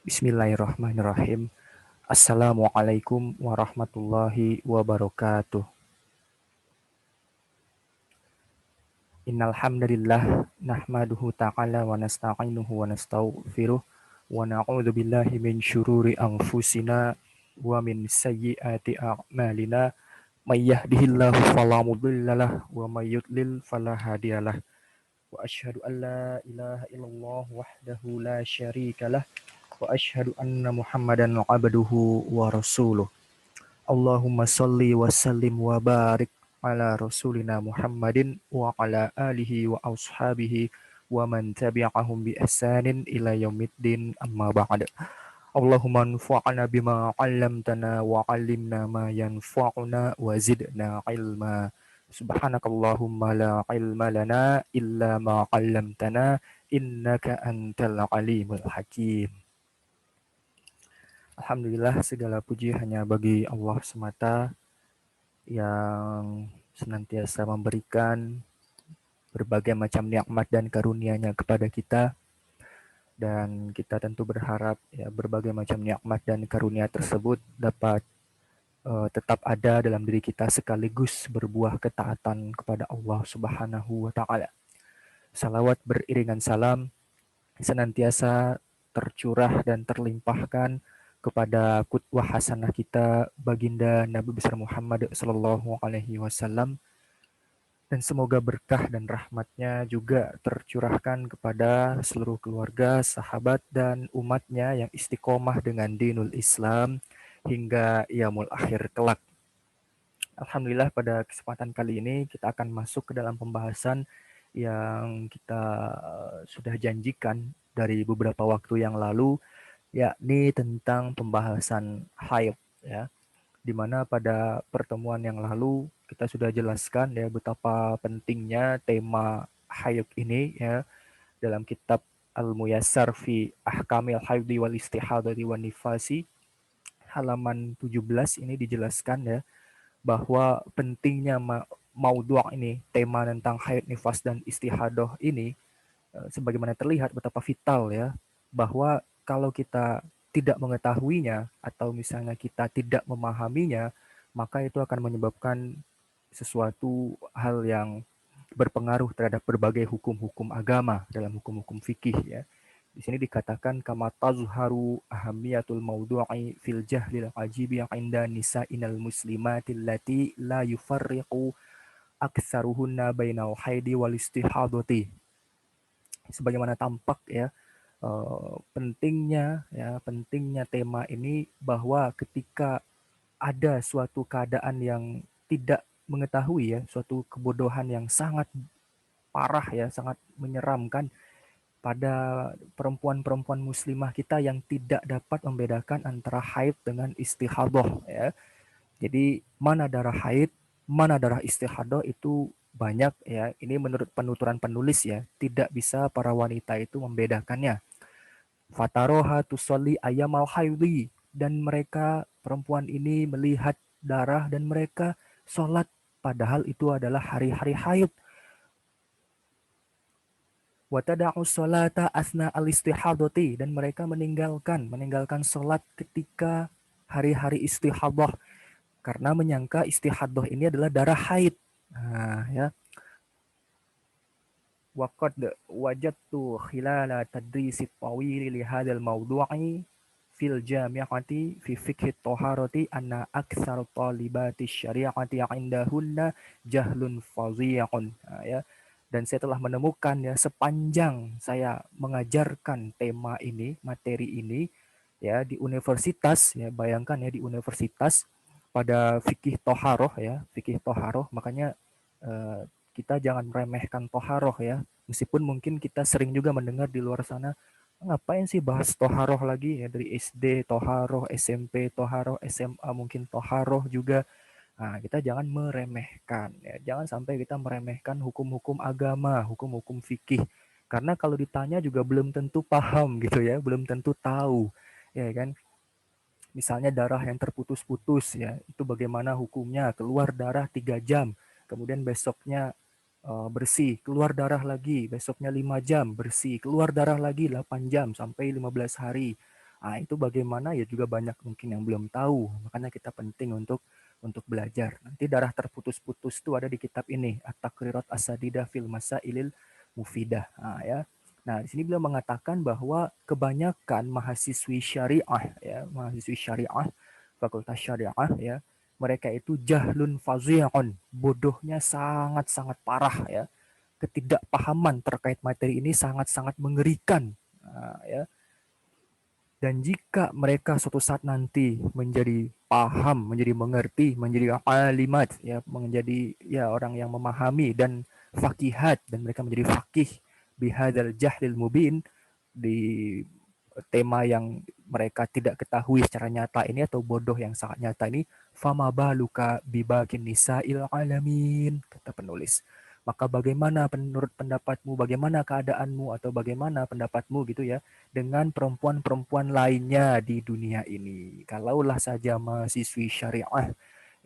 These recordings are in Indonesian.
Bismillahirrahmanirrahim. Assalamualaikum warahmatullahi wabarakatuh. Innal hamdalillah nahmaduhu ta'ala wa nasta'inuhu wa nastaghfiruh wa na'udzu billahi min syururi anfusina wa min sayyiati a'malina may yahdihillahu fala mudhillalah wa may yudlil fala hadiyalah wa asyhadu an la ilaha illallah wahdahu la syarikalah wa asyhadu anna muhammadan abduhu wa rasuluh. Allahumma salli wa sallim wa barik ala rasulina Muhammadin wa ala alihi wa ashabihi wa man tabi'ahum bi ihsanin ila yaumiddin amma ba'd. Allahumma anfa'na bima 'allamtana wa 'allimna ma yanfa'una wa zidna ilma. Subhanakallahumma la ilma lana illa ma 'allamtana innaka antal alimul hakim. Alhamdulillah segala puji hanya bagi Allah semata yang senantiasa memberikan berbagai macam nikmat dan karunia-Nya kepada kita, dan kita tentu berharap ya berbagai macam nikmat dan karunia tersebut dapat tetap ada dalam diri kita sekaligus berbuah ketaatan kepada Allah Subhanahu wa taala. Salawat beriringan salam senantiasa tercurah dan terlimpahkan kepada qudwah hasanah kita baginda Nabi besar Muhammad sallallahu alaihi wasallam, dan semoga berkah dan rahmatnya juga tercurahkan kepada seluruh keluarga, sahabat, dan umatnya yang istiqomah dengan dinul Islam hingga yaumul akhir kelak. Alhamdulillah pada kesempatan kali ini kita akan masuk ke dalam pembahasan yang kita sudah janjikan dari beberapa waktu yang lalu, yakni tentang pembahasan haid ya. Di mana pada pertemuan yang lalu kita sudah jelaskan ya betapa pentingnya tema haid ini ya dalam kitab Al-Muyassar fi Ahkamil Haidhi wal Istihadati wan Nifasi halaman 17 ini dijelaskan ya bahwa pentingnya maudhu' ini, tema tentang haid, nifas, dan istihadah ini sebagaimana terlihat betapa vital ya, bahwa kalau kita tidak mengetahuinya atau misalnya kita tidak memahaminya, maka itu akan menyebabkan sesuatu hal yang berpengaruh terhadap berbagai hukum-hukum agama dalam hukum-hukum fikih ya. Di sini dikatakan kama tazharu ahamiyatul mawdu'i fil jahlil ajibi inda nisa'inal muslimatil lati la yufarriqu aktsaruhunna bainal haidi wal istihadati. Sebagaimana tampak ya, pentingnya tema ini bahwa ketika ada suatu keadaan yang tidak mengetahui ya, suatu kebodohan yang sangat parah ya, sangat menyeramkan pada perempuan-perempuan muslimah kita yang tidak dapat membedakan antara haid dengan istihadah ya. Jadi mana darah haid, mana darah istihadah itu banyak ya. Ini menurut penuturan penulis ya, tidak bisa para wanita itu membedakannya. Fataroha tusolli ayamal haidhi, dan mereka perempuan ini melihat darah dan mereka sholat padahal itu adalah hari-hari haid. Watada'u sholata asna al-istihadati, dan mereka meninggalkan sholat ketika hari-hari istihadah karena menyangka istihadah ini adalah darah haid. Nah, ya. Waqad wajadtu khilala tadrisi tawili li hadzal mawdu'i fil jami'ati fi fiqh at-taharati anna aktsar talibati syari'ati 'indahunna jahlun fadhi'un. Nah, ya. Dan saya telah menemukan ya sepanjang saya mengajarkan tema ini, materi ini ya di universitas ya, bayangkan ya di universitas pada fikih toharoh ya, fikih toharoh, makanya kita jangan meremehkan toharoh ya, meskipun mungkin kita sering juga mendengar di luar sana, ngapain sih bahas toharoh lagi ya, dari SD toharoh, SMP toharoh, SMA mungkin toharoh juga. Nah, kita jangan meremehkan ya, jangan sampai kita meremehkan hukum-hukum agama, hukum-hukum fikih, karena kalau ditanya juga belum tentu paham gitu ya, belum tentu tahu ya kan. Misalnya darah yang terputus-putus ya, itu bagaimana hukumnya? Keluar darah 3 jam, kemudian besoknya bersih, keluar darah lagi, besoknya 5 jam bersih, keluar darah lagi 8 jam sampai 15 hari. Nah, itu bagaimana ya juga banyak mungkin yang belum tahu. Makanya kita penting untuk belajar. Nanti darah terputus-putus itu ada di kitab ini, At-Taqrirat As-Sadidah fil Masailil Mufidah. Nah, ya. Nah, di sini beliau mengatakan bahwa kebanyakan mahasiswi syariah ya, mahasiswi syariah, fakultas syariah ya, mereka itu jahlun fazi'un, bodohnya sangat-sangat parah ya. Ketidakpahaman terkait materi ini sangat-sangat mengerikan. Nah, ya. Dan jika mereka suatu saat nanti menjadi paham, menjadi mengerti, menjadi alimat, ya, menjadi ya orang yang memahami dan fakihat, dan mereka menjadi fakih bihadal jahlil mubin, di tema yang mereka tidak ketahui secara nyata ini atau bodoh yang sangat nyata ini, fama baluka bibakin nisa'il alamin, kata penulis. Maka bagaimana menurut pendapatmu, bagaimana keadaanmu atau bagaimana pendapatmu gitu ya dengan perempuan-perempuan lainnya di dunia ini. Kalaulah saja mahasiswi syariah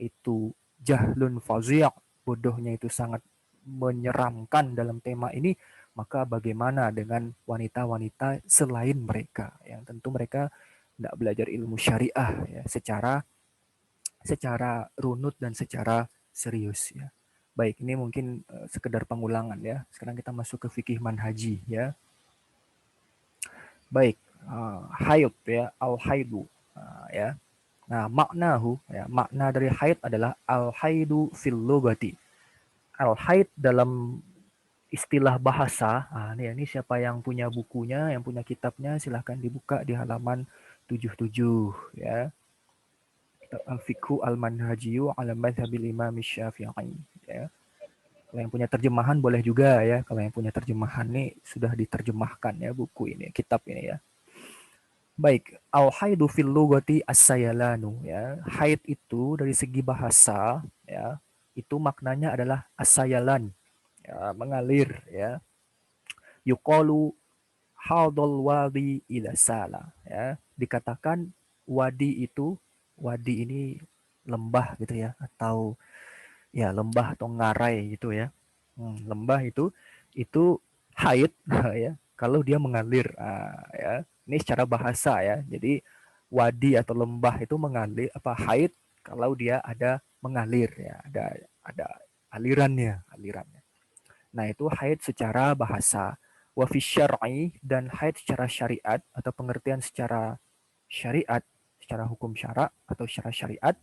itu jahlun fazi', bodohnya itu sangat menyeramkan dalam tema ini, maka bagaimana dengan wanita-wanita selain mereka yang tentu mereka tidak belajar ilmu syariah ya secara runut dan secara serius ya. Baik, ini mungkin sekedar pengulangan ya. Sekarang kita masuk ke fikih manhaji ya. Baik, haid ya, al-haidu ya. Nah, makna dari haid adalah al-haidu fil lugati. Al-haid dalam istilah bahasa. Ini siapa yang punya bukunya, yang punya kitabnya silahkan dibuka di halaman 77 ya. Kitab Al-Fiqhu Al-Manhajiyu ala Madhabil Imam Syafi'i ya. Kalau yang punya terjemahan boleh juga ya. Kalau yang punya terjemahan nih sudah diterjemahkan ya buku ini, kitab ini ya. Baik, al-haidu fil lugati as-sayalanu ya. Haid itu dari segi bahasa ya, itu maknanya adalah as-sayalan, ya, mengalir ya. Yuqalu hadal wadi ila sala ya. Dikatakan wadi ini lembah gitu ya, atau ya lembah atau ngarai gitu ya. Lembah itu haid ya kalau dia mengalir ya. Ini secara bahasa ya. Jadi wadi atau lembah itu mengalir apa haid kalau dia ada mengalir ya, ada alirannya. Nah, itu haid secara bahasa. Wa fi syar'i, dan haid secara syariat atau pengertian secara syariat, secara hukum syara atau secara syariat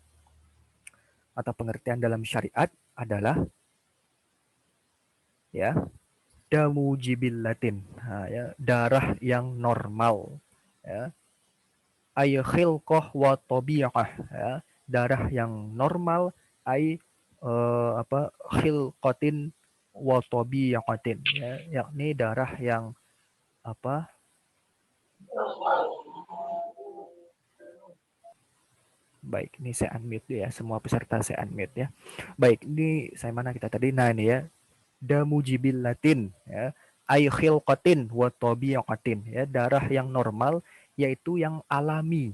atau pengertian dalam syariat adalah ya damu jibillatin, ya, darah yang normal ya, ay khilqah wa tabi'ah ya, darah yang normal ay apa khilqatin wa tabi'atin ya, yakni darah yang apa. Baik, ini saya unmute ya, semua peserta saya unmute ya. Baik, ini saya mana kita tadi, nah ini ya, damu jibillatin ya, ay khilqatin wa tabi'atin ya, darah yang normal yaitu yang alami,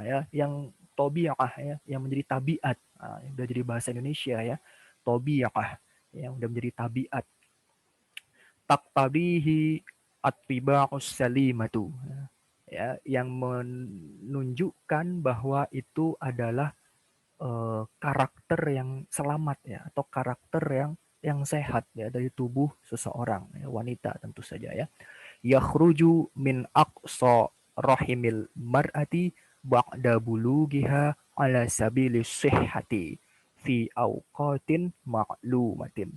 ya, yang tabi'ah ya, yang menjadi tabiat, yang udah jadi bahasa Indonesia ya, tabi'ah yang udah menjadi tabiat, taktabihi at-tiba'us salimatu ya, yang menunjukkan bahwa itu adalah karakter yang selamat ya, atau karakter yang sehat ya dari tubuh seseorang ya, wanita tentu saja ya. Yakhruju min aqsa rahimil mar'ati ba'da bulughiha ala sabili sihhati fi awqatin ma'lumatin.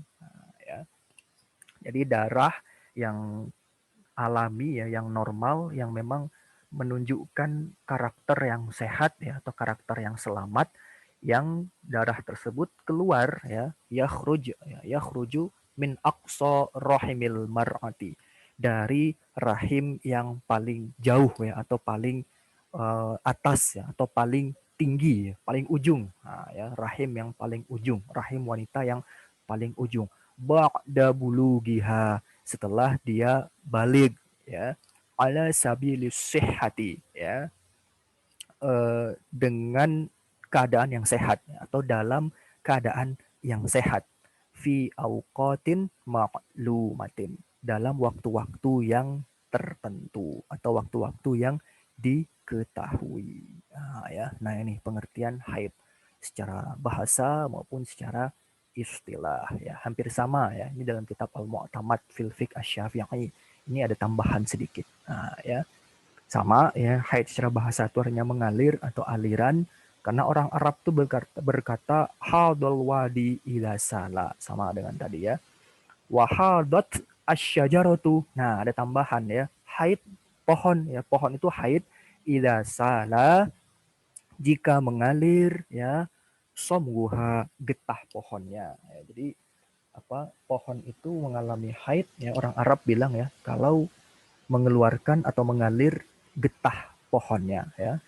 Ya. Jadi darah yang alami ya, yang normal, yang memang menunjukkan karakter yang sehat ya, atau karakter yang selamat, yang darah tersebut keluar ya, yakhruju min aqsa rahimil mar'ati, dari rahim yang paling jauh ya, atau paling atas ya, atau paling tinggi ya, paling ujung. Ya, rahim yang paling ujung, rahim wanita yang paling ujung. Ba'da bulughiha, setelah dia balik ya, ala sabilis sihhati ya, dengan keadaan yang sehat atau dalam keadaan yang sehat, fi auqatin ma'lumatin, dalam waktu-waktu yang tertentu atau waktu-waktu yang diketahui. Nah ini pengertian haid secara bahasa maupun secara istilah ya, hampir sama ya. Ini dalam kitab Al-Mu'tamad fil Fiqh Asy-Syafi'i. Ini ada tambahan sedikit. Ya. Sama ya, haid secara bahasa itu artinya mengalir atau aliran, karena orang Arab tuh berkata hadal wadi ila sala, sama dengan tadi ya. Wahadat asyajaratu. Nah, ada tambahan ya. Haid pohon ya, pohon itu haid ila sala jika mengalir ya, somguha getah pohonnya. Ya, jadi pohon itu mengalami haid ya, orang Arab bilang ya, kalau mengeluarkan atau mengalir getah pohonnya ya.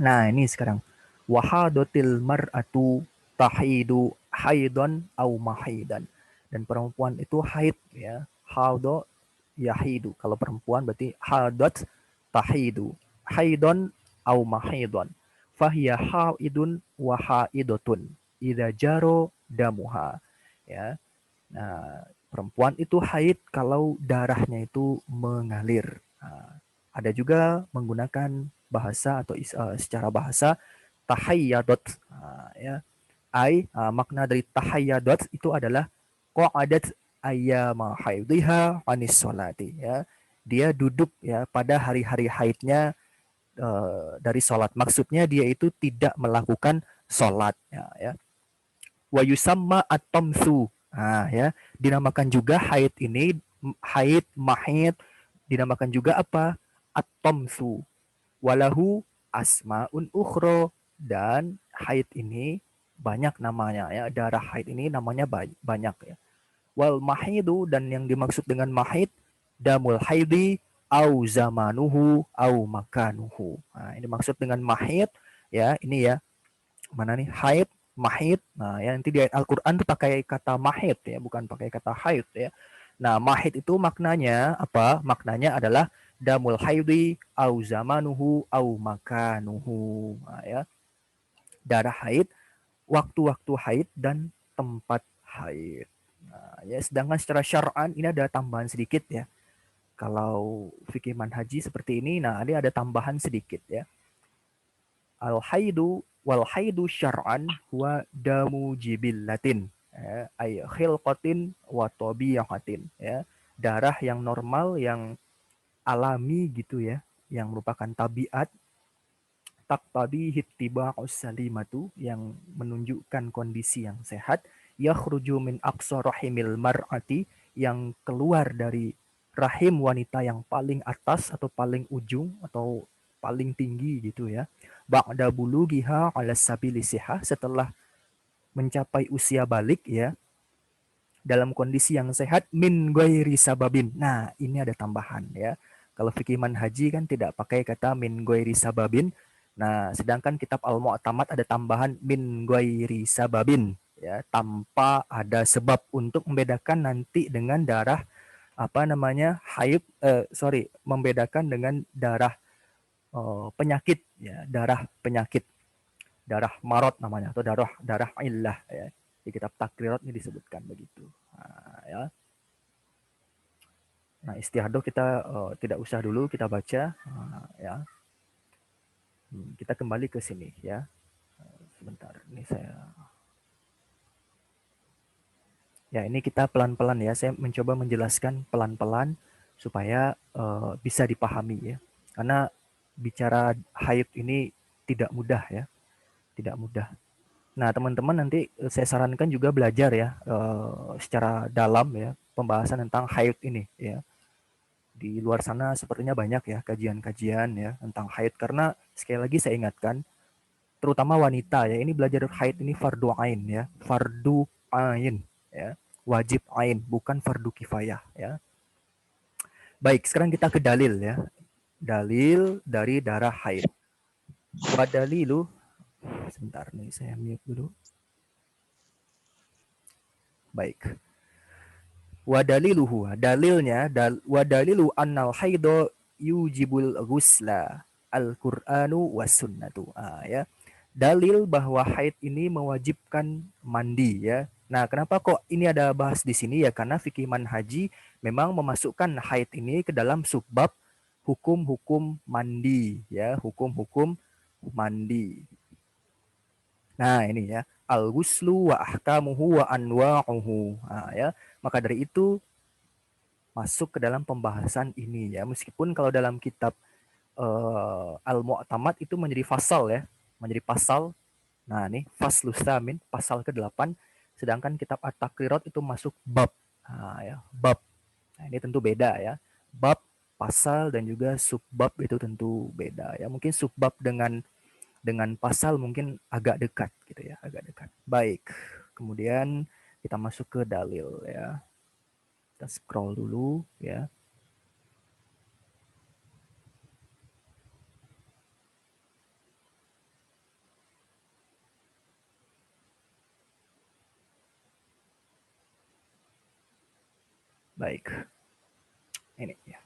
Nah, ini sekarang wahadatil mar'atu tahidu haidon au mahidan. Dan perempuan itu haid ya. Hado yahidu. Kalau perempuan berarti hadat tahidu. Haidon au mahidon. Fahiya haidun wa haidotun. Idza jaro damuha. Ya. Nah, perempuan itu haid kalau darahnya itu mengalir. Nah, ada juga menggunakan bahasa atau secara bahasa tahayyadot. Ya. Makna dari tahayyadot itu adalah qa'adat ayyama haidhiha anis sholati ya. Dia duduk ya pada hari-hari haidnya dari sholat. Maksudnya dia itu tidak melakukan sholat ya. Wa yusamma at-tamsu. Ya, dinamakan juga haid ini, haid, mahid, dinamakan juga apa? At-tamsu. Walahu asmaun ukhra, dan haid ini banyak namanya ya. Darah haid ini namanya banyak ya. Wal mahidu, dan yang dimaksud dengan mahid damul haidi au zamanuhu au makanuhu. Nah, ini maksud dengan mahid ya, ini ya. Mana nih? Haid, mahid. Nah, ya nanti di ayat Al-Qur'an tuh pakai kata mahid ya, bukan pakai kata haid ya. Nah, mahid itu maknanya apa? Maknanya adalah damul haidi au zamanuhu au makanuhu. Nah, ya. Darah haid, waktu-waktu haid, dan tempat haid. Nah, ya, sedangkan secara syar'an ini ada tambahan sedikit ya. Kalau fikih manhaji seperti ini, nah ini ada tambahan sedikit ya. Al-haidu wal haidu syar'an huwa damu jibillatin ay khilqatin wa tabi'atin ya. Darah yang normal, yang alami gitu ya, yang merupakan tabiat, taqtabi hittiba'us salimatu, yang menunjukkan kondisi yang sehat, yakhruju min aqsa rahimil mar'ati, yang keluar dari rahim wanita yang paling atas atau paling ujung atau paling tinggi gitu ya. Ba'da bulughiha 'ala sabili sihah, setelah mencapai usia balik ya, dalam kondisi yang sehat, min ghairi sababin. Nah, ini ada tambahan ya. Kalau fikih manhaji kan tidak pakai kata min ghairi sababin. Nah, sedangkan kitab Al-Mu'tamad ada tambahan min ghairi sababin ya, tanpa ada sebab, untuk membedakan nanti dengan darah haid, membedakan dengan darah penyakit ya, darah penyakit, darah marot namanya, atau darah darah illah ya. Di kitab Takrirat ini disebutkan begitu. Ya. Nah, istihadoh kita tidak usah dulu kita baca ya. Kita kembali ke sini ya. Sebentar, ini saya ya, ini kita pelan-pelan ya. Saya mencoba menjelaskan pelan-pelan supaya bisa dipahami ya. Karena bicara haid ini tidak mudah ya. Tidak mudah. Nah, teman-teman nanti saya sarankan juga belajar ya secara dalam ya pembahasan tentang haid ini ya. Di luar sana sepertinya banyak ya kajian-kajian ya tentang haid, karena sekali lagi saya ingatkan, terutama wanita ya, ini belajar haid ini fardu ain ya, fardu ain ya, wajib ain, bukan fardu kifayah ya. Baik, sekarang kita ke dalil ya. Dalil dari darah haid. Wadalilu, sebentar nih saya mute dulu. Baik. Wadaliluhu, dalilnya wadalilu annal haido yujibul ghusla al-Qur'anu was sunnatu. Ya. Dalil bahwa haid ini mewajibkan mandi ya. Nah, kenapa kok ini ada bahas di sini ya? Karena fikih manhaji memang memasukkan haid ini ke dalam subbab hukum-hukum mandi ya, hukum-hukum mandi. Nah, ini ya, al-ghuslu wa ahkamuhu wa anwa'uhu. Nah, ya, maka dari itu masuk ke dalam pembahasan ini ya. Meskipun kalau dalam kitab Al-Mu'tamad itu menjadi fasal ya, menjadi pasal. Nah, ini faslus tsamin, pasal ke-8, sedangkan kitab At-Takrirat itu masuk bab. Nah, ya, bab. Nah, ini tentu beda ya. Bab, pasal dan juga subbab itu tentu beda ya. Mungkin subbab dengan pasal mungkin agak dekat gitu ya, agak dekat. Baik. Kemudian kita masuk ke dalil ya. Kita scroll dulu ya. Baik. Ini ya.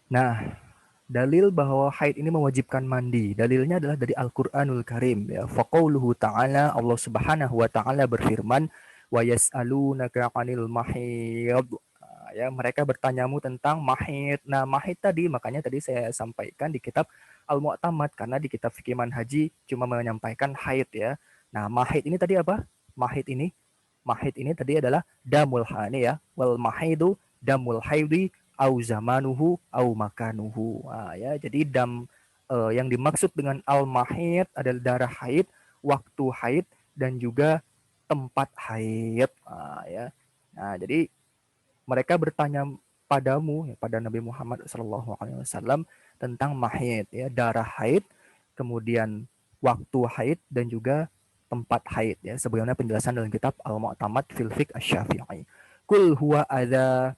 Nah, dalil bahwa haid ini mewajibkan mandi. Dalilnya adalah dari Al-Qur'anul Karim ya. Faqauluhu ta'ala, Allah Subhanahu wa taala berfirman, "Wa yas'alunaka 'anil mahid." Ya, mereka bertanyamu tentang mahid. Nah, mahid tadi makanya tadi saya sampaikan di kitab Al-Mu'tamad, karena di kitab fikih manhaji cuma menyampaikan haid ya. Nah, mahid ini tadi apa? Mahid ini tadi adalah damul hani ya. Wal mahidu damul haidi au zamanuhu au makanuhu. Nah, ya, jadi yang dimaksud dengan al-mahid adalah darah haid, waktu haid, dan juga tempat haid. Nah, ya. Nah, jadi mereka bertanya padamu, ya, pada Nabi Muhammad SAW tentang mahid, ya, darah haid, kemudian waktu haid, dan juga tempat haid. Ya, sebagaimana penjelasan dalam kitab Al-Mu'tamad fil Fiqh Asy-Syafi'i. Kul huwa ada,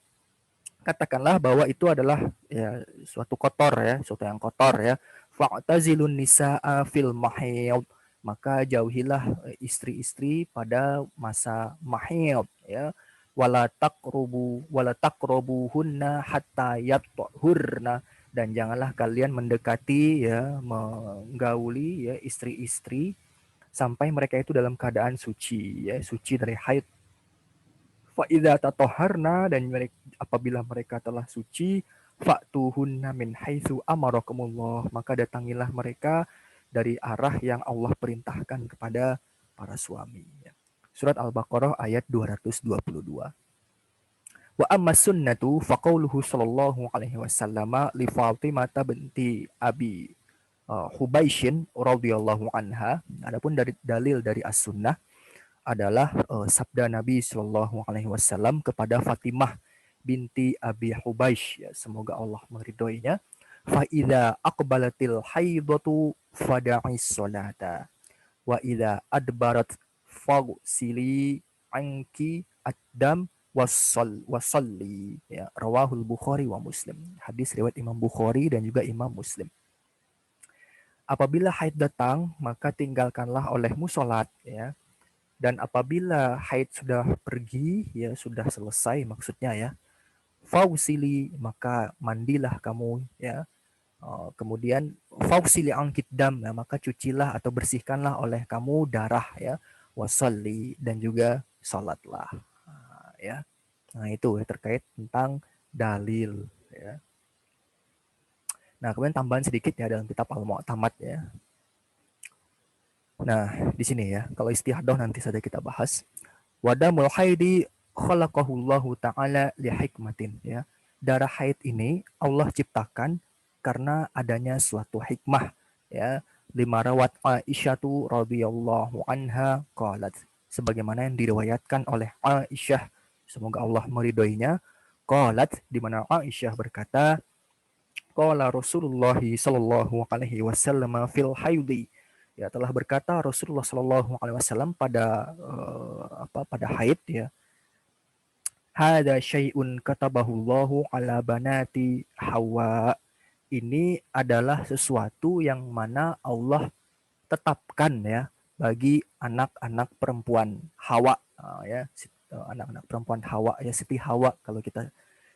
katakanlah bahwa itu adalah ya suatu kotor ya, suatu yang kotor ya. Fa'tazilun nisaa fil mahid, maka jauhilah istri-istri pada masa mahid ya. Wala taqrubuhunna hatta yathurna, dan janganlah kalian mendekati ya, menggauli ya istri-istri sampai mereka itu dalam keadaan suci ya, suci dari haid. Fa'idha tatoharna, dan apabila mereka telah suci, fa'tuhunna min haitsu amarakumullah, maka datangilah mereka dari arah yang Allah perintahkan kepada para suami. Surat Al-Baqarah ayat 222. Wa amma sunnatu faqauluhu sallallahu alaihi wasallam li Fatimah binti Abi Hubaishin radhiyallahu anha. Adapun dari dalil dari as-sunnah adalah sabda Nabi Shallallahu Alaihi Wasallam kepada Fatimah binti Abi Hubaish, ya, semoga Allah meridhoinya. Faida aqbalatil haidatu fada'is salata wa idza adbarat faghsili anki ad-dam wasalli, ya, rawahul Bukhari wa Muslim. Hadis riwayat Imam Bukhari dan juga Imam Muslim. Apabila haid datang, maka tinggalkanlah olehmu salat, ya. Dan apabila haid sudah pergi, ya sudah selesai maksudnya ya, fausili, maka mandilah kamu ya. Kemudian fausili angkit dam, ya, maka cucilah atau bersihkanlah oleh kamu darah ya. Wasalli, dan juga salatlah. Ya. Nah, itu ya, terkait tentang dalil ya. Nah, kemudian tambahan sedikit ya dalam kitab Al-Mu'tamad ya. Nah, di sini ya, kalau istihadah nanti saja kita bahas. Wadamul haidi khalaqahullahu ta'ala li hikmatin, ya. Darah haid ini Allah ciptakan karena adanya suatu hikmah ya. Lima rawat Aisyatu radhiyallahu anha qalat, sebagaimana yang diriwayatkan oleh Aisyah, semoga Allah meridhoinya, qalat, di mana Aisyah berkata, qala Rasulullah sallallahu alaihi wasallam fil haidi, ya, telah berkata Rasulullah sallallahu alaihi wasallam pada pada haid ya, hada syai'un katabahullahu ala banati Hawa, ini adalah sesuatu yang mana Allah tetapkan ya bagi anak-anak perempuan Hawa, ya, anak-anak perempuan Hawa ya, Siti Hawa kalau kita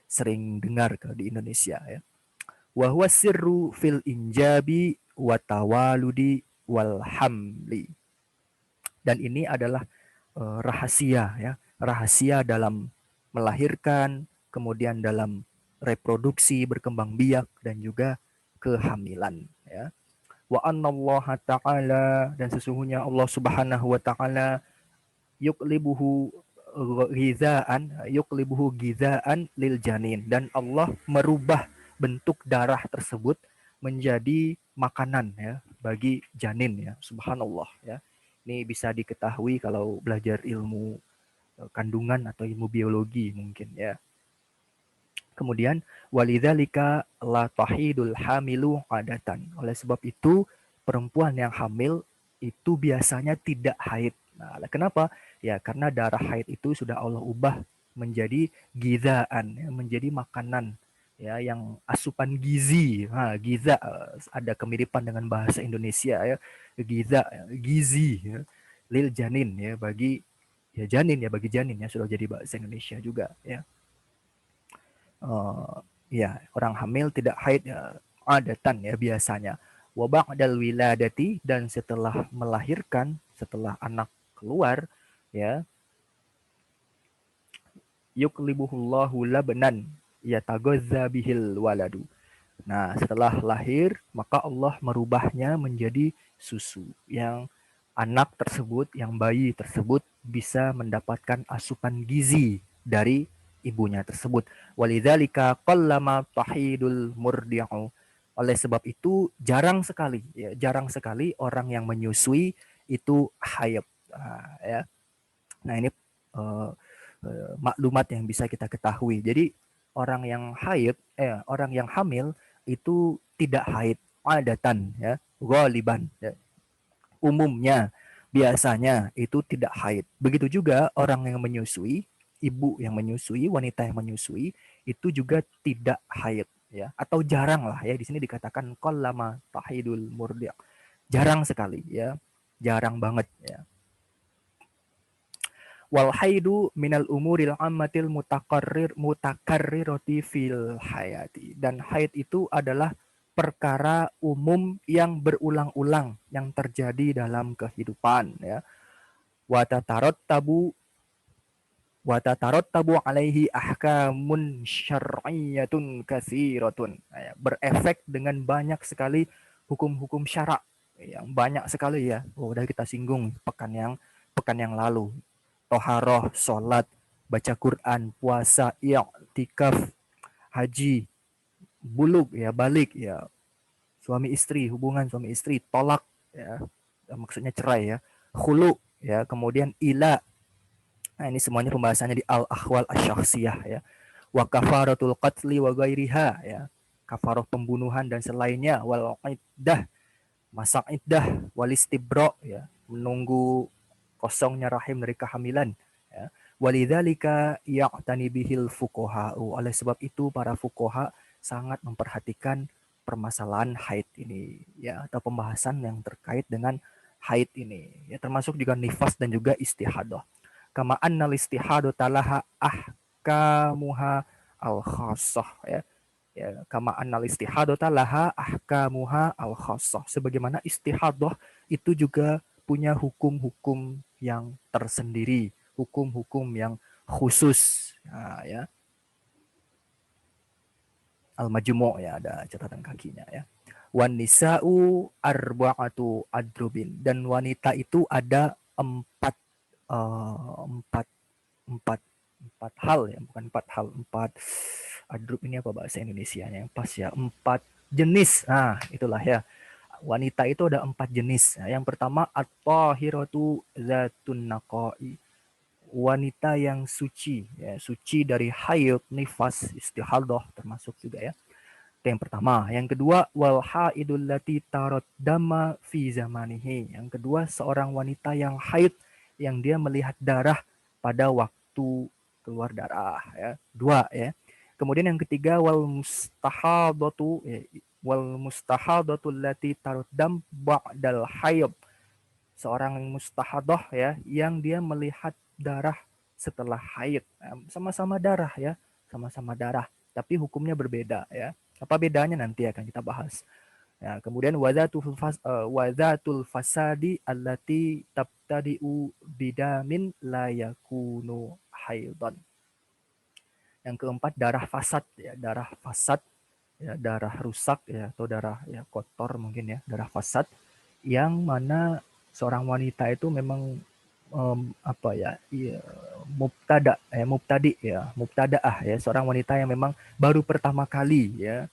sering dengar kalau di Indonesia ya. Wa huwa sirru fil injabi wa tawaludi wal hamli. Dan ini adalah rahasia ya, rahasia dalam melahirkan, kemudian dalam reproduksi, berkembang biak, dan juga kehamilan. Ya. Wa annallaha ta'ala, dan sesungguhnya Allah Subhanahu wa ta'ala yuklibuhu gizaan lil janin, dan Allah merubah bentuk darah tersebut menjadi makanan ya bagi janin ya. Subhanallah ya. Ini bisa diketahui kalau belajar ilmu kandungan atau ilmu biologi mungkin ya. Kemudian walidzalika la tahidul hamilu adatan. Oleh sebab itu perempuan yang hamil itu biasanya tidak haid. Nah, kenapa? Ya karena darah haid itu sudah Allah ubah menjadi gizaan, ya, menjadi makanan ya yang asupan gizi. Nah, giza ada kemiripan dengan bahasa Indonesia ya. Giza, gizi ya. Lil janin ya bagi janin ya sudah jadi bahasa Indonesia juga ya. Ya orang hamil tidak haid ya, adatan ya biasanya. Wa ba'dal wiladati, dan setelah melahirkan, setelah anak keluar ya, yuklibuhullahu labnan yatagazza bihil waladu. Nah, setelah lahir, maka Allah merubahnya menjadi susu yang anak tersebut, yang bayi tersebut bisa mendapatkan asupan gizi dari ibunya tersebut. Walidzalika qallama tahidul murdi'u. Oleh sebab itu jarang sekali orang yang menyusui itu haid. Nah, ya. Nah, ini uh, maklumat yang bisa kita ketahui. Jadi orang yang hamil itu tidak haid adatan ya, ghaliban ya. Umumnya biasanya itu tidak haid. Begitu juga orang yang menyusui, ibu yang menyusui, wanita yang menyusui itu juga tidak haid ya, atau jarang lah ya. Di sini dikatakan qallama tahidul murdi'. Jarang sekali ya. Jarang banget ya. Wal haidu minal umuril ammatil mutakarrirati fil hayati. Dan haid itu adalah perkara umum yang berulang-ulang yang terjadi dalam kehidupan ya. Wa tatarottabu alaihi ahkamun syar'iyyatun katsiratun. Ya, berefek dengan banyak sekali hukum-hukum syarak yang banyak sekali ya. Udah kita singgung pekan yang lalu. Toharoh, sholat, baca Quran, puasa, i'tikaf, haji, buluk ya, balik ya, suami istri, hubungan suami istri, tolak ya, maksudnya cerai ya, khulu ya, kemudian ila. Nah, ini semuanya pembahasannya di al-ahwal asy-syakhsiyah ya. Wa kafaratul qatli wa ghairiha ya. Kafarah pembunuhan dan selainnya, wal iddah, masa iddah, wal istibra ya, menunggu kosongnya rahim dari kehamilan ya. Walidzalika ya'tani bihil fuqaha. Oleh sebab itu para fuqaha sangat memperhatikan permasalahan haid ini ya, atau pembahasan yang terkait dengan haid ini ya, termasuk juga nifas dan juga istihadah. Kama annal istihadu talaha ahkamuha al khassah ya. Ya, kama annal istihadu talaha ahkamuha al khassah. Sebagaimana istihadah itu juga punya hukum-hukum yang tersendiri, hukum-hukum yang khusus. Nah, ya. Al-Majmu' ya, ada catatan kakinya ya. Wan nisa'u arba'atu adrubin, dan wanita itu ada empat empat empat hal ya, bukan empat hal, empat adrub ini apa bahasa Indonesianya yang pas ya, empat jenis. Nah, itulah ya. Wanita itu ada empat jenis. Nah, yang pertama at-tahiratu zatun naqai. Wanita yang suci ya, suci dari haid, nifas, istihadah termasuk juga ya. Itu yang pertama. Yang kedua wal haidul lati tarot dama fi zamanihi. Yang kedua seorang wanita yang haid yang dia melihat darah pada waktu keluar darah ya. Dua ya. Kemudian yang ketiga wal mustahadatu lati tarot dam ba'dal haid. Seorang mustahadah ya yang dia melihat darah setelah haid. Sama-sama darah ya, sama-sama darah, tapi hukumnya berbeda ya. Apa bedanya nanti akan kita bahas. Ya, kemudian wadatul fasadi allati tabtadi'u bidamin la yakunu haidan. Yang keempat darah fasad ya, darah fasad ya, darah rusak ya, atau darah ya kotor mungkin ya, darah fasad yang mana seorang wanita itu memang apa ya, ya mubtadaah ya, seorang wanita yang memang baru pertama kali ya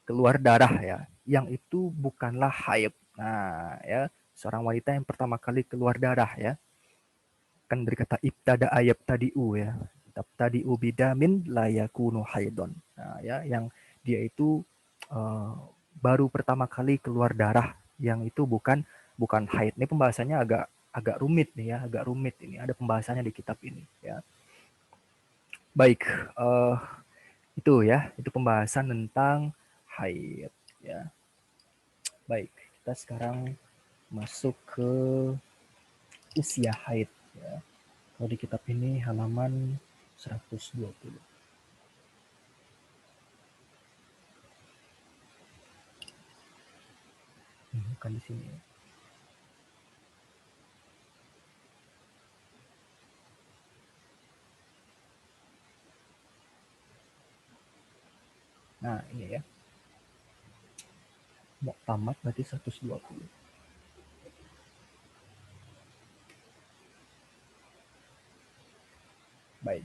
keluar darah ya, yang itu bukanlah haid. Nah ya, seorang wanita yang pertama kali keluar darah ya, kan dari kata ibtada ayat tadiu ya, tadiu bidamin layakunu haidon. Nah ya, yang dia itu uh, baru pertama kali keluar darah, yang itu bukan haid. Ini pembahasannya agak agak rumit nih ya, agak rumit ini. Ada pembahasannya di kitab ini ya. Baik, uh, itu ya, itu pembahasan tentang haid ya. Baik, kita sekarang masuk ke usia haid ya. Kalau di kitab ini halaman 120. Bukan di sini. Nah, ini ya. Mau tamat berarti 120. Baik.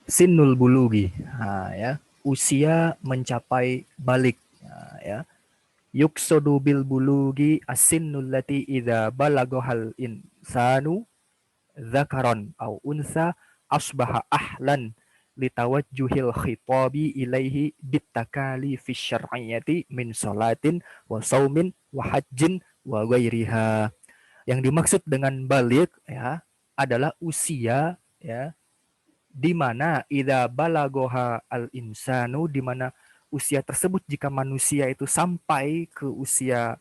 Sinul bulugi. Nah, ya. Usia mencapai balik. Nah, ya. Yuksodu bil bulugi asinnul lati idza balagohal insanu zakaron au unsa asbaha ahlan litawajjuhil khitabi ilaihi bitakali fi syar'iyyati min salatin wa saumin wa hajjin wa ghairiha. Yang dimaksud dengan balik ya adalah usia ya, di mana idza balagoha al insanu, di mana usia tersebut jika manusia itu sampai ke usia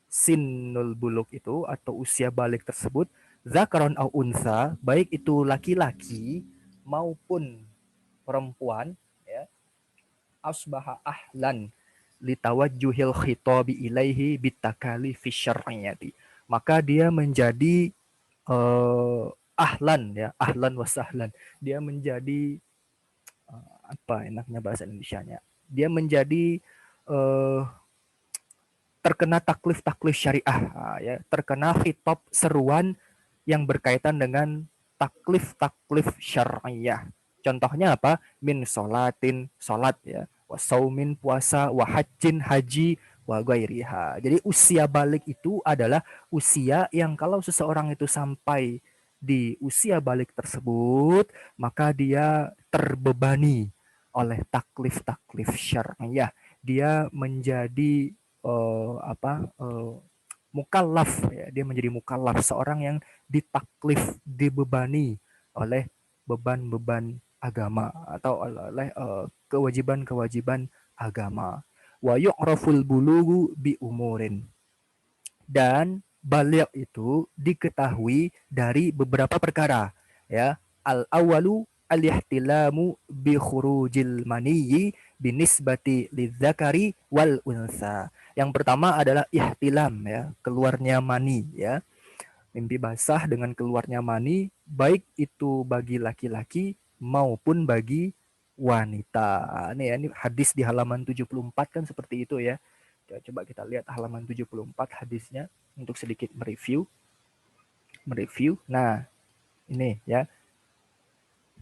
sinul buluk itu atau usia balik tersebut, zakaron au unsa, baik itu laki-laki maupun perempuan ya, asbaha ahlan litawajjuhil khitabi ilaihi bitakali fi syar'iyyati, maka dia menjadi ahlan ya, ahlan wasahlan, dia menjadi apa enaknya bahasa Indonesianya, dia menjadi uh, terkena taklif-taklif syariah ya, terkena khitab seruan yang berkaitan dengan taklif-taklif syariah. Contohnya apa? Min solatin, solat ya, wasaumin puasa, wahajin haji, wa ghairiha. Jadi usia balik itu adalah usia yang kalau seseorang itu sampai di usia balik tersebut, maka dia terbebani oleh taklif-taklif syariah. Dia menjadi mukallaf ya, dia menjadi mukallaf, seorang yang ditaklif, dibebani oleh beban-beban agama atau oleh kewajiban-kewajiban agama. Wa yu'raful bulugu bi umurin, dan balik itu diketahui dari beberapa perkara ya. Al awalu al ihtilamu bi khurujil maniyyi binisbati lidzakari wal unsa. Yang pertama adalah ihtilam ya, keluarnya mani ya. Mimpi basah dengan keluarnya mani, baik itu bagi laki-laki maupun bagi wanita. Ini ya, ini hadis di halaman 74 kan seperti itu ya. Coba kita lihat halaman 74 hadisnya untuk sedikit mereview. Nah, ini ya.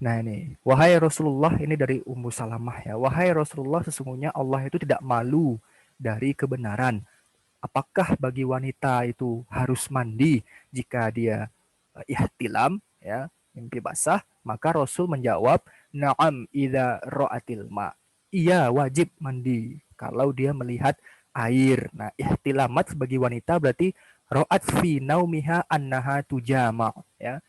Nah ini, wahai Rasulullah, ini dari Ummu Salamah ya. Wahai Rasulullah, sesungguhnya Allah itu tidak malu dari kebenaran. Apakah bagi wanita itu harus mandi jika dia ihtilam ya, mimpi basah? Maka Rasul menjawab, na'am idza ra'atil ma. Iya, wajib mandi kalau dia melihat air. Nah, ihtilamat sebagai wanita berarti ra'at fi naumiha annaha tujama ya.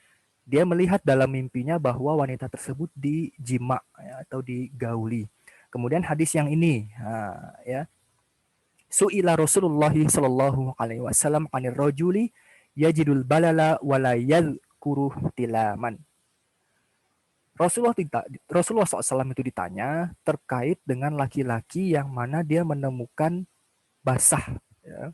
Dia melihat dalam mimpinya bahwa wanita tersebut dijima ya, atau digauli. Kemudian hadis yang ini ya, su'ila Rasulullah sallallahu alaihi wasallam 'anil rajuli yajidul balala wala yadhkuru tilaman. Rasulullah SAW itu ditanya terkait dengan laki-laki yang mana dia menemukan basah ya,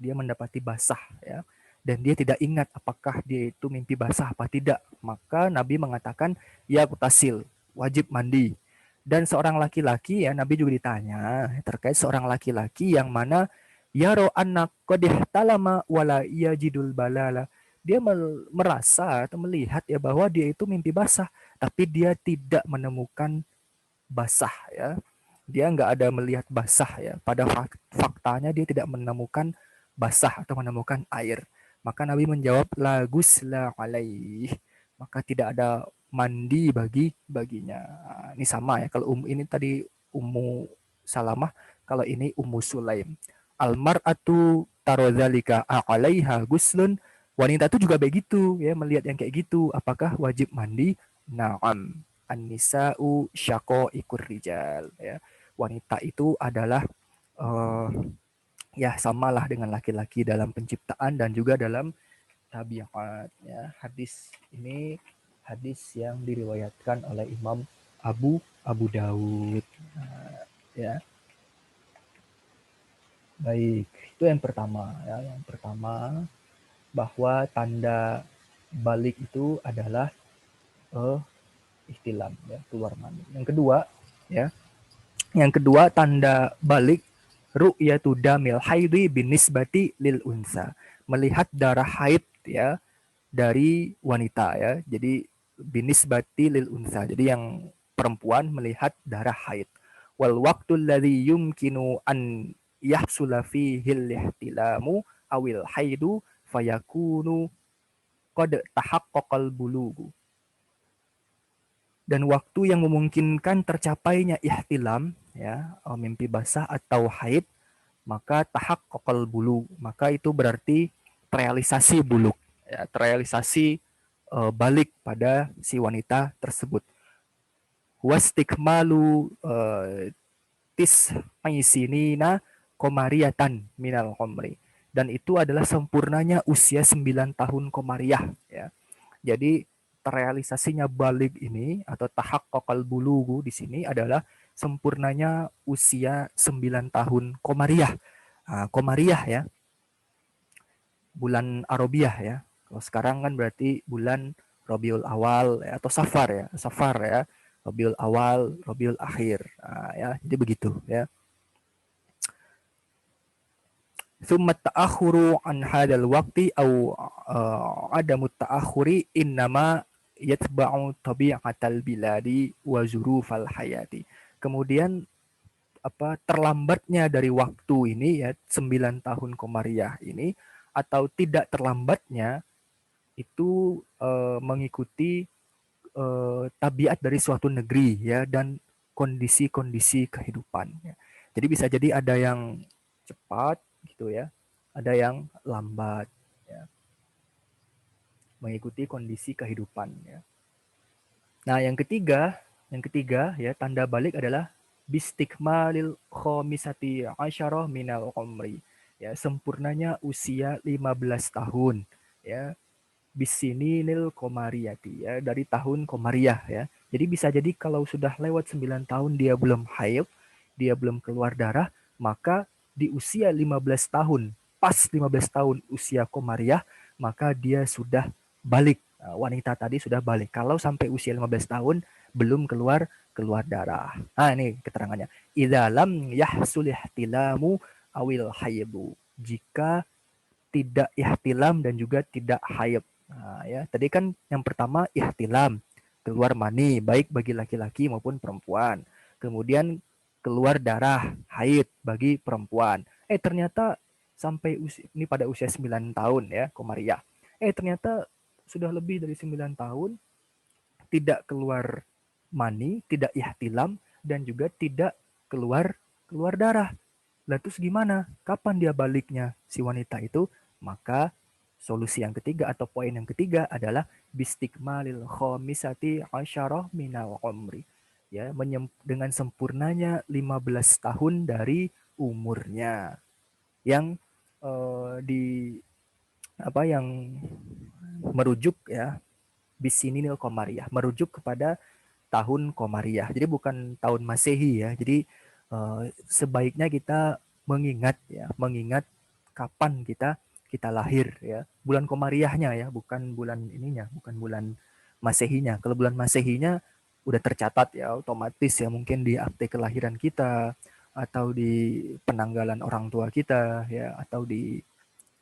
dia mendapati basah ya, dan dia tidak ingat apakah dia itu mimpi basah apa tidak, maka Nabi mengatakan ya kutasil, wajib mandi. Dan seorang laki-laki ya, Nabi juga ditanya terkait seorang laki-laki yang mana yaro anna qad ihtalama wala yajidul balala. Dia merasa atau melihat ya bahwa dia itu mimpi basah, tapi dia tidak menemukan basah ya. Dia nggak ada melihat basah ya. Pada faktanya dia tidak menemukan basah atau menemukan air. Maka Nabi menjawab la gusla alaih. Maka tidak ada mandi baginya. Nah, ini sama ya. Kalau ini tadi Ummu Salamah, kalau ini Ummu Sulaim. Almar'atu tarodzalika alaiha guslun. Wanita itu juga begitu ya, melihat yang kayak gitu, apakah wajib mandi? Na'am. An-nisa'u ikur rijal ya. Wanita itu adalah uh, ya samalah dengan laki-laki dalam penciptaan dan juga dalam tabiat ya. Hadis ini hadis yang diriwayatkan oleh Imam Abu Dawud. Nah, ya. Baik, itu yang pertama ya. Yang pertama bahwa tanda balik itu adalah ihtilam ya, keluar mani. Yang kedua ya, yang kedua tanda balik ru'yatu damil haidi binisbati lil unsa, melihat darah haid ya dari wanita ya. Jadi binisbati lil unsa, jadi yang perempuan melihat darah haid. Wal waqtul ladzi yumkinu an yahsula fihi ihtilamu awil haidu fayakunu qad tahaqqaqal bulugu. Dan waktu yang memungkinkan tercapainya ihtilam ya, mimpi basah atau haid, maka tahaqqaqal bulu, maka itu berarti terrealisasi buluk ya, terrealisasi balik pada si wanita tersebut. Wastikmalu tis aisinina komariatan minal komri, dan itu adalah sempurnanya usia 9 tahun komariah ya. Jadi terrealisasinya balik ini atau tahaqqaqal bulugu di sini adalah sempurnanya usia 9 tahun komariah. Nah, komariah ya, bulan Arabiah ya. Kalau sekarang kan berarti bulan Rabiul Awal ya, atau Safar ya, Safar ya. Rabiul Awal, Rabiul Akhir. Nah, ya, jadi begitu ya. ثم التأخر عن هذا الوقت أو عدم التأخر إنما يتبع طبيعة البلاد وظروف الحياة. Kemudian terlambatnya dari waktu ini ya 9 tahun komariah ini atau tidak terlambatnya itu mengikuti tabiat dari suatu negeri ya dan kondisi-kondisi kehidupan ya. Jadi bisa jadi ada yang cepat gitu ya, ada yang lambat ya, mengikuti kondisi kehidupan ya. Nah, yang ketiga ya, tanda balik adalah bistikmalil khomisati asyarah minal umri. Ya, sempurnanya usia 15 tahun ya. Bisinil komariyati ya, dari tahun komariah ya. Jadi bisa jadi kalau sudah lewat 9 tahun dia belum haid, dia belum keluar darah, maka di usia 15 tahun, pas 15 tahun usia komariah, maka dia sudah balik. Wanita tadi sudah balik. Kalau sampai usia 15 tahun belum keluar darah. Nah, ini keterangannya. Idza lam yahsul ihtilamu awil haidu. Jika tidak ihtilam dan juga tidak haid. Nah, ya, tadi kan yang pertama ihtilam, keluar mani baik bagi laki-laki maupun perempuan. Kemudian keluar darah haid bagi perempuan. Ternyata sampai ini pada usia 9 tahun ya, komariah. Ternyata sudah lebih dari 9 tahun tidak keluar mani, tidak ihtilam dan juga tidak keluar darah. Lah terus gimana? Kapan dia baliknya si wanita itu? Maka solusi yang ketiga atau poin yang ketiga adalah bistikmalil khomisati asyarah minal umri. Ya, dengan sempurnanya 15 tahun dari umurnya. Yang di yang merujuk ya bisinil komariah, merujuk kepada tahun komariah. Jadi bukan tahun Masehi ya. Jadi sebaiknya kita mengingat kapan kita kita lahir ya. Bulan Komariahnya ya, bukan bulan ininya, bukan bulan Masehinya. Kalau bulan Masehinya udah tercatat ya otomatis ya mungkin di akte kelahiran kita atau di penanggalan orang tua kita ya atau di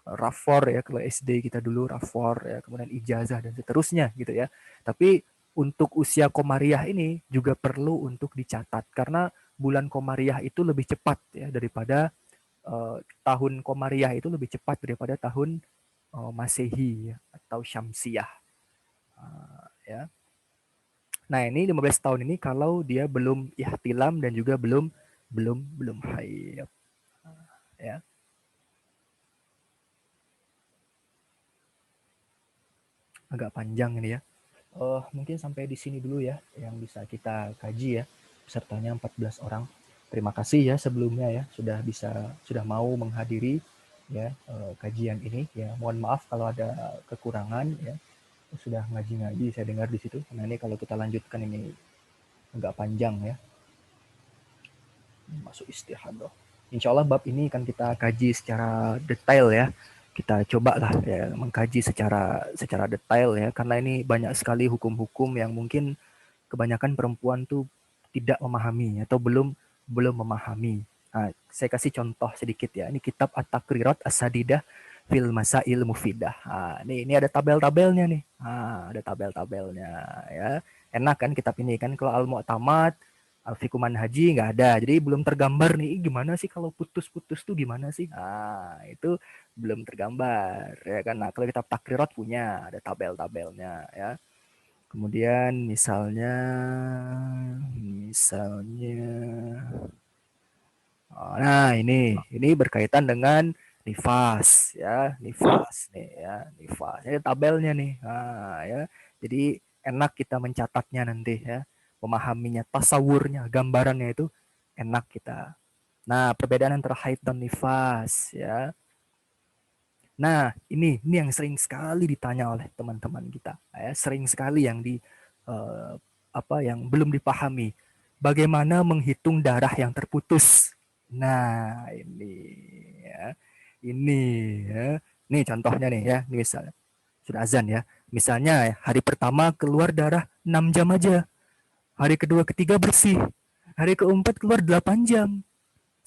rafor ya kalau SD kita dulu rafor ya kemudian ijazah dan seterusnya gitu ya. Tapi untuk usia komariah ini juga perlu untuk dicatat karena bulan komariah itu lebih cepat ya daripada tahun komariah itu lebih cepat daripada tahun Masehi ya, atau Syamsiah ya. Nah, ini 15 tahun ini kalau dia belum ihtilam dan juga belum haid ya. Agak panjang ini ya. Mungkin sampai di sini dulu ya yang bisa kita kaji ya. Pesertanya 14 orang. Terima kasih ya sebelumnya ya sudah mau menghadiri ya kajian ini ya. Mohon maaf kalau ada kekurangan ya. Sudah ngaji-ngaji saya dengar di situ. Nah, ini kalau kita lanjutkan ini agak panjang ya. Masuk istihadah. Insya Allah bab ini akan kita kaji secara detail ya. Kita cobalah ya mengkaji secara detail ya karena ini banyak sekali hukum-hukum yang mungkin kebanyakan perempuan tuh tidak memahami atau belum memahami. Nah, saya kasih contoh sedikit ya. Ini kitab At-Takrirat As-Sadidah fil Masail Mufidah. Nah, ini ada tabel-tabelnya nih. Ada tabel-tabelnya ya. Enak kan kitab ini kan kalau Al-Mu'tamad Al-Fiqh Manhaji nggak ada. Jadi belum tergambar nih gimana sih kalau putus-putus tuh gimana sih? Itu belum tergambar ya kan. Nah, kalau kitab Takrirat punya ada tabel-tabelnya ya. Kemudian misalnya nah ini berkaitan dengan nifas ya, nifas nih ya, nifas. Ini tabelnya nih. Ya. Jadi enak kita mencatatnya nanti ya, memahaminya, tasawurnya, gambarannya itu enak kita. Nah, perbedaan antara haid dan nifas ya. Nah, ini yang sering sekali ditanya oleh teman-teman kita, ya. Sering sekali yang yang belum dipahami. Bagaimana menghitung darah yang terputus? Nah, ini ya. Ini ya. Nih contohnya nih ya, ini misalnya sudah azan ya. Misalnya hari pertama keluar darah 6 jam aja. Hari kedua ketiga bersih. Hari keempat keluar 8 jam.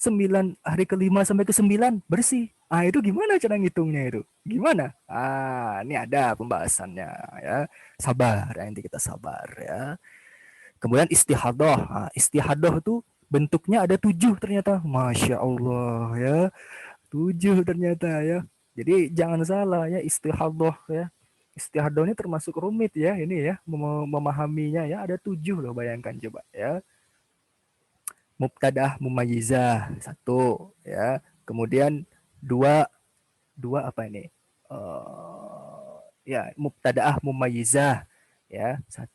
9 hari kelima sampai ke 9 bersih. Itu gimana cara ngitungnya itu? Gimana? Ini ada pembahasannya ya. Sabar, nanti kita sabar ya. Kemudian istihadah. Istihadah itu bentuknya ada 7 ternyata. Masya Allah ya. 7 ternyata ya. Jadi jangan salah ya istihadah ya. Istihadah ini termasuk rumit ya ini ya memahaminya ya ada 7 loh bayangkan coba ya. Mubtadah mumayyizah 1 ya. Kemudian dua apa ini? Ya mubtadaah mumayyizah ya 1.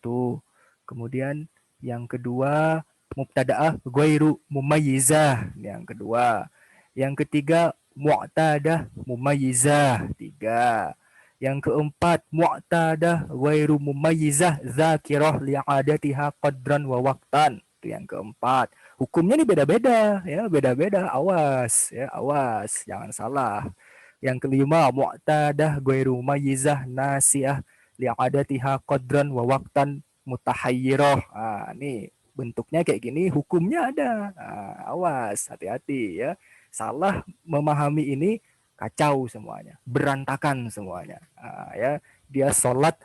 Kemudian yang kedua mubtadaah ghairu mumayyizah yang kedua. Yang ketiga mu'tadah mumayyizah 3. Yang keempat mu'tadah ghairu mumayyizah zakirah li'adatiha qadran wa waqtan. Itu yang keempat. Hukumnya ini beda-beda ya, beda-beda. Awas ya, awas jangan salah. Yang kelima mu'tadah ghairu mumayyizah nasiyah li'adatiha qadran wa waqtan mutahayyirah. Ini bentuknya kayak gini, hukumnya ada. Awas, hati-hati ya. Salah memahami ini kacau semuanya, berantakan semuanya. Ya, dia sholat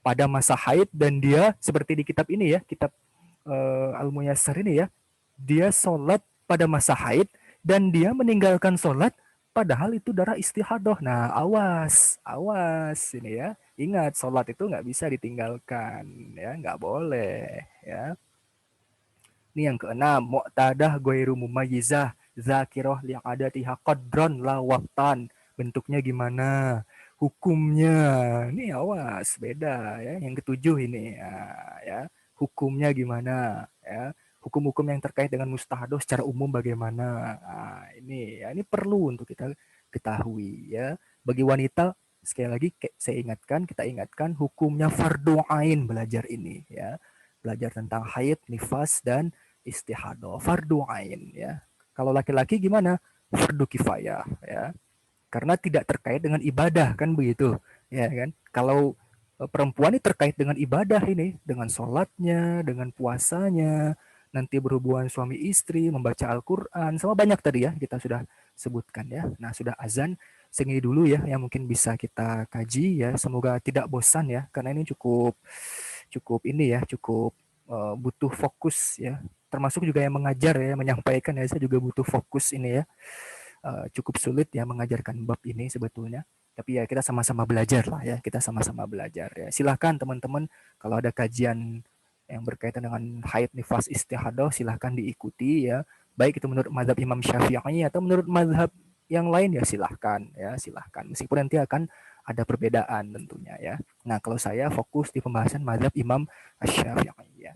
pada masa haid dan dia seperti di kitab ini ya, kitab Al-Muyassar ini ya, dia sholat pada masa haid dan dia meninggalkan sholat padahal itu darah istihadah. Nah, awas, awas ini ya. Ingat, sholat itu nggak bisa ditinggalkan, ya, nggak boleh, ya. Ini yang keenam, mu'tadah ghairu mumayyizah, zakirah li'adatiha qadran la waqtan. Bentuknya gimana? Hukumnya. Ini awas, beda ya. Yang ketujuh ini ya. Hukumnya gimana? Ya. Hukum-hukum yang terkait dengan mustahadah secara umum bagaimana? Ini perlu untuk kita ketahui ya. Bagi wanita sekali lagi kita ingatkan hukumnya fardu ain belajar ini ya. Belajar tentang haid, nifas dan istihadah, fardu ain ya. Kalau laki-laki gimana? Fardu kifayah ya. karena tidak terkait dengan ibadah kan begitu ya kan. Kalau perempuan ini terkait dengan ibadah ini, dengan sholatnya, dengan puasanya, nanti berhubungan suami istri, membaca Al-Quran, sama banyak tadi ya kita sudah sebutkan ya. Nah sudah azan, segini dulu ya yang mungkin bisa kita kaji ya. Semoga tidak bosan ya, karena ini cukup cukup ini ya, cukup butuh fokus ya. Termasuk juga yang mengajar ya, menyampaikan ya, saya juga butuh fokus ini ya. Cukup sulit ya mengajarkan bab ini sebetulnya. Tapi ya kita sama-sama belajar lah ya, kita sama-sama belajar ya. Silahkan teman-teman kalau ada kajian yang berkaitan dengan haid nifas istihadah silahkan diikuti ya. Baik itu menurut mazhab Imam Syafi'i atau menurut mazhab yang lain ya silahkan ya silahkan. Meskipun nanti akan ada perbedaan tentunya ya. Nah kalau saya fokus di pembahasan mazhab Imam Syafi'i ya.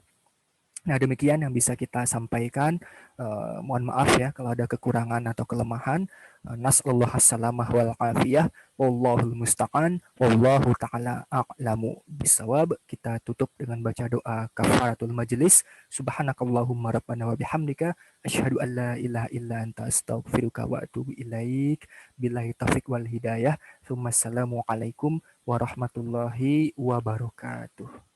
Nah, demikian yang bisa kita sampaikan. Mohon maaf ya kalau ada kekurangan atau kelemahan. Nas'alullah as-salamah wal afiyah. Wallahul musta'an. Wallahu ta'ala a'lamu bisawab. Kita tutup dengan baca doa kafaratul majlis. Subhanakallahumma rabbana wa bihamdika. Asyhadu an la ilaha illa anta astaghfiruka wa atubu ilaik. Billahi taufiq wal hidayah. Assalamualaikum warahmatullahi wabarakatuh.